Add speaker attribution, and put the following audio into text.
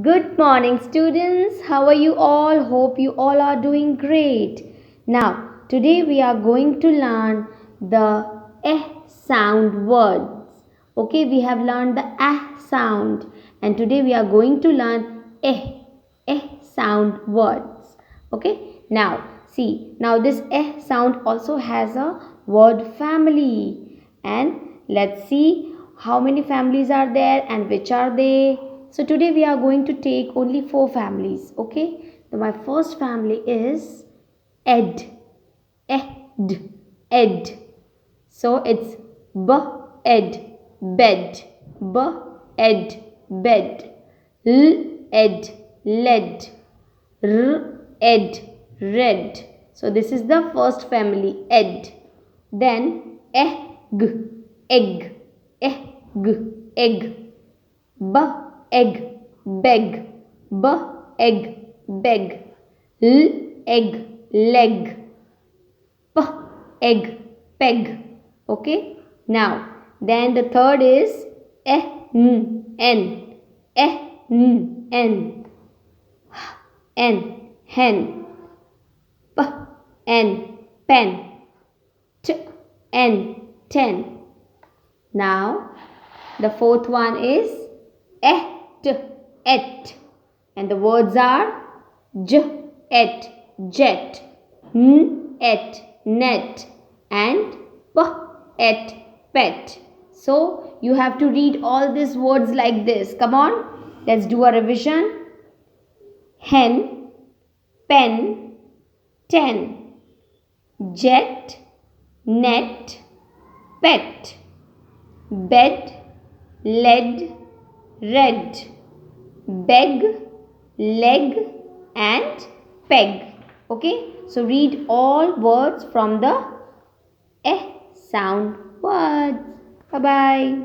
Speaker 1: Good morning, students. How are you all? Hope you all are doing great. Now, today we are going to learn the eh sound words. Okay, we have learned the ah sound, and today we are going to learn eh sound words. Okay, now see, now this eh sound also has a word family, and let's see how many families are there and which are they. So today we are going to take only 4 families. Okay, so my first family is ed. Ed. So it's b ed bed. B ed bed. L ed led. R ed red. So this is the first family, ed. Then egg. Egg. Egg. B egg beg. B egg beg. L egg leg. P egg peg. Okay, now then the third is n. N hen. P n pen. T n ten. Now the fourth one is et, and the words are j et jet, n et net, and p et pet. So you have to read all these words like this. Come on, let's do a revision. Hen, pen, ten, jet, net, pet, bed, led, red, beg, leg, and peg. Okay, so read all words from the eh sound words. Bye bye.